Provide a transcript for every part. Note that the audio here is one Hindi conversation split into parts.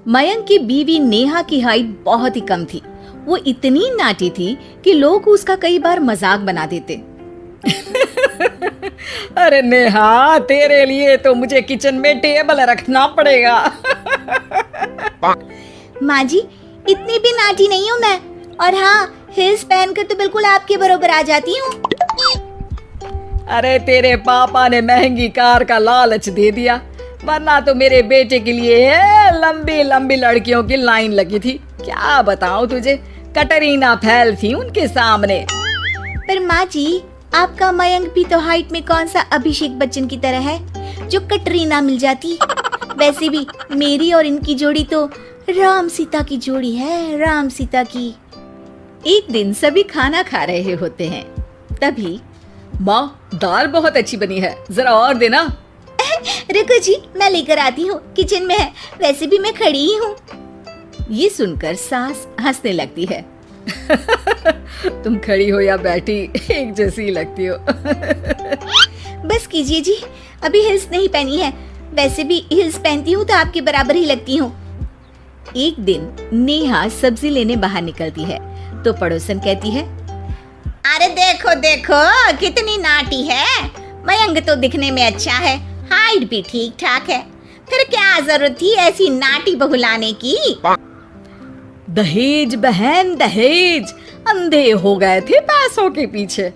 मयंक की बीवी नेहा की हाइट बहुत ही कम थी। वो इतनी नाटी थी कि लोग उसका कई बार मजाक बना देते। अरे नेहा, तेरे लिए तो मुझे किचन में टेबल रखना पड़ेगा। माँ जी, इतनी भी नाटी नहीं हूँ मैं, और हाँ, हिल्स पहनकर तो बिल्कुल आपके बराबर आ जाती हूँ। अरे तेरे पापा ने महंगी कार का लालच दे दिया, वरना तो मेरे बेटे के लिए लंबी लंबी लड़कियों की लाइन लगी थी। क्या बताऊं तुझे, कटरीना फैल थी उनके सामने। पर माँ जी, आपका मयंक भी तो हाइट में कौन सा अभिषेक बच्चन की तरह है जो कटरीना मिल जाती। वैसे भी मेरी और इनकी जोड़ी तो राम सीता की जोड़ी है, राम सीता की। एक दिन सभी खाना खा रहे होते हैं, तभी माँ, दाल बहुत अच्छी बनी है, जरा और देना। रुको जी, मैं लेकर आती हूँ, किचन में है, वैसे भी मैं खड़ी ही हूँ। ये सुनकर सास हंसने लगती है। तुम खड़ी हो या बैठी, एक जैसी ही लगती हो। बस कीजिए जी, अभी हिल्स नहीं पहनी है, वैसे भी हिल्स पहनती हूँ तो आपके बराबर ही लगती हूँ। एक दिन नेहा सब्जी लेने बाहर निकलती है तो पड़ोसन कहती है, अरे देखो देखो कितनी नाटी है, मयंक तो दिखने में अच्छा है, हाइट भी ठीक ठाक है, फिर क्या जरूरत थी ऐसी नाटी बहू लाने की। दहेज बहन, दहेज, अंधे हो गए थे पैसों के पीछे,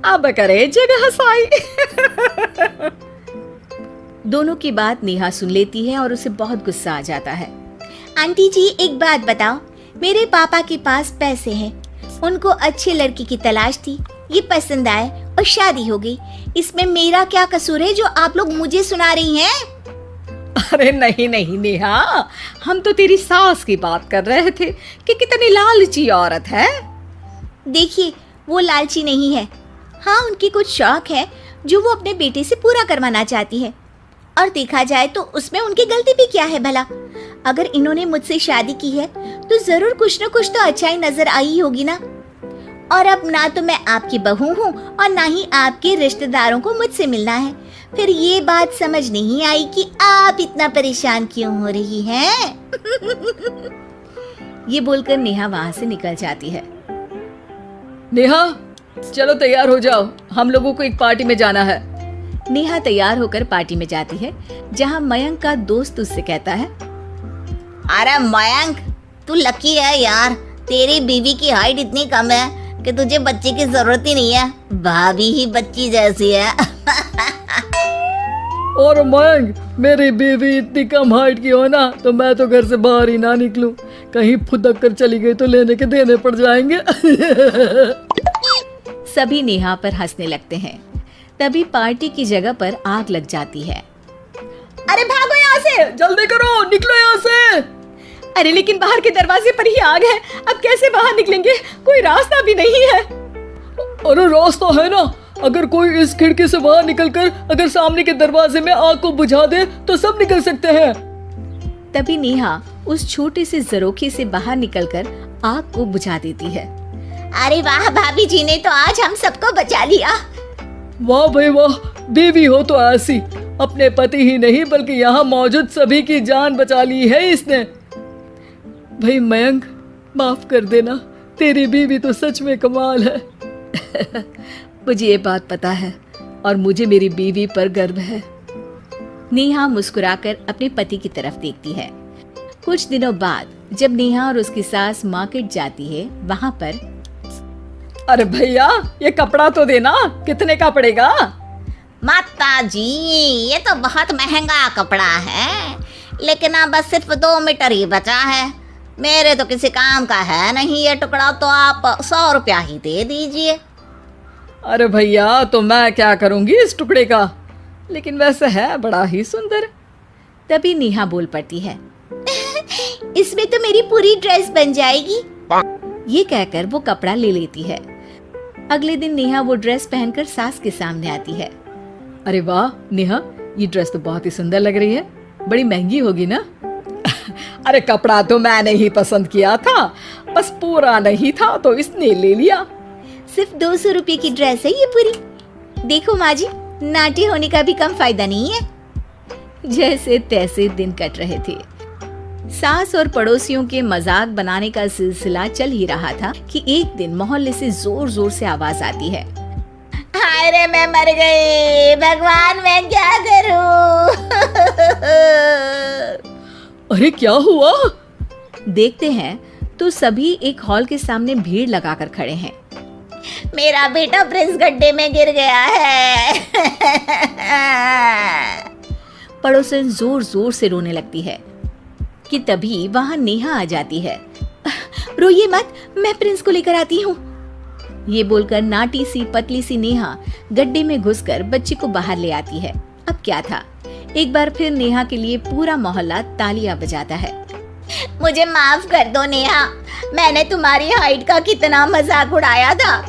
अब करे जगह हसाई। दोनों की बात नेहा सुन लेती है और उसे बहुत गुस्सा आ जाता है। आंटी जी, एक बात बताओ, मेरे पापा के पास पैसे हैं, उनको अच्छी लड़की की तलाश थी, ये पसंद आए और शादी हो गई, इसमें मेरा क्या कसूर है जो आप लोग मुझे सुना रही हैं? अरे नहीं नहीं नेहा, हम तो तेरी सास की बात कर रहे थे कि कितनी लालची औरत है। देखिए, वो लालची नहीं है, हाँ, उनके कुछ शौक है जो वो अपने बेटे से पूरा करवाना चाहती है, और देखा जाए तो उसमें उनकी गलती भी क्या है भला। अगर इन्होंने मुझसे शादी की है तो जरूर कुछ न कुछ तो अच्छाई नजर आई होगी ना। और अब ना तो मैं आपकी बहू हूँ और ना ही आपके रिश्तेदारों को मुझसे मिलना है, फिर ये बात समझ नहीं आई कि आप इतना परेशान क्यों हो रही हैं। ये बोलकर नेहा वहाँ से निकल जाती है। नेहा, चलो तैयार हो जाओ, हम लोगों को एक पार्टी में जाना है। नेहा तैयार होकर पार्टी में जाती है, जहाँ मयंक का दोस्त उससे कहता है, अरे मयंक, तू लकी है यार, तेरी बीवी की हाइट इतनी कम है कि तुझे बच्चे की जरूरत ही नहीं है, भाभी ही बच्ची जैसी है। और मयंक, मेरी बीवी इतनी कम हाइट की हो ना तो मैं तो घर से बाहर ही ना निकलूं, कहीं फुदक कर चली गई तो लेने के देने पड़ जाएंगे। सभी नेहा पर हंसने लगते हैं। तभी पार्टी की जगह पर आग लग जाती है। अरे भागो यहाँ से, जल्दी करो, निकलो यहाँ से। अरे लेकिन बाहर के दरवाजे पर ही आग है, अब कैसे बाहर निकलेंगे, कोई रास्ता भी नहीं है। अरे रास्ता है ना, अगर कोई इस खिड़की से बाहर निकलकर अगर सामने के दरवाजे में आग को बुझा दे तो सब निकल सकते हैं। तभी नेहा उस छोटे से जरोखे से बाहर निकलकर आग को बुझा देती है। अरे वाह, भाभी जी ने तो आज हम सबको बचा लिया। वाह भाई वाह, बीवी हो तो ऐसी, अपने पति ही नहीं बल्कि यहाँ मौजूद सभी की जान बचा ली है इसने। भाई मयंक, माफ कर देना, तेरी बीवी तो सच में कमाल है। मुझे ये बात पता है और मुझे मेरी बीवी पर गर्व है। नेहा मुस्कुराकर अपने पति की तरफ देखती है। कुछ दिनों बाद जब नेहा और उसकी सास मार्केट जाती है, वहाँ पर, अरे भैया, ये कपड़ा तो देना, कितने का पड़ेगा? माता जी, ये तो बहुत महंगा कपड़ा है, लेकिन अब बस सिर्फ 2 मीटर ही बचा है, मेरे तो किसी काम का है नहीं ये टुकड़ा, तो आप 100 रुपया ही दे दीजिए। अरे भैया, तो मैं क्या करूंगी इस टुकड़े का, लेकिन वैसे है बड़ा ही सुंदर। तभी नेहा बोल पड़ती है, इसमें तो मेरी पूरी ड्रेस बन जाएगी। ये कहकर वो कपड़ा ले लेती है। अगले दिन नेहा वो ड्रेस पहनकर सास के सामने आती है। अरे वाह नेहा, ये ड्रेस तो बहुत ही सुंदर लग रही है, बड़ी महंगी होगी ना? अरे कपड़ा तो मैंने ही पसंद किया था, बस पूरा नहीं था तो इसने ले लिया। सिर्फ 200 रुपये की ड्रेस है ये पूरी। देखो माँ जी, नाटी होने का भी कम फायदा नहीं है। जैसे तैसे दिन कट रहे थे। सास और पड़ोसियों के मजाक बनाने का सिलसिला चल ही रहा था कि एक दिन मोहल्ले से जोर जोर से आवाज आती है। हाय रे, मैं मर गई, भगवान मैं क्या करूं? अरे क्या हुआ? देखते हैं तो सभी एक हॉल के सामने भीड़ लगाकर खड़े हैं। मेरा बेटा प्रिंस गड्ढे में गिर गया है। पड़ोसन जोर जोर से रोने लगती है कि तभी वहां नेहा आ जाती है। रोइए मत, मैं प्रिंस को लेकर आती हूँ। ये बोलकर नाटी सी पतली सी नेहा गड्ढे में घुसकर बच्ची को बाहर ले आती है। अब क्या था, एक बार फिर नेहा के लिए पूरा मोहल्ला तालियां बजाता है। मुझे माफ कर दो नेहा, मैंने तुम्हारी हाइट का कितना मजाक उड़ाया था।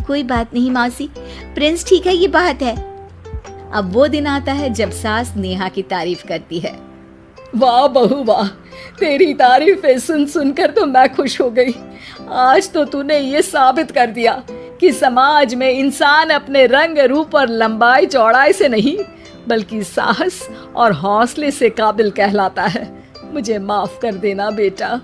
कोई बात नहीं मौसी, प्रिंस ठीक है, ये बात है। अब वो दिन आता है जब सास नेहा की तारीफ करती है। वाह बहू वाह, तेरी तारीफें सुन सुनकर तो मैं खुश हो गई। आज तो तूने ये साबित कर दिया कि समाज में इंसान अपने रंग रूप और लंबाई चौड़ाई से नहीं बल्कि साहस और हौसले से काबिल कहलाता है। मुझे माफ कर देना बेटा।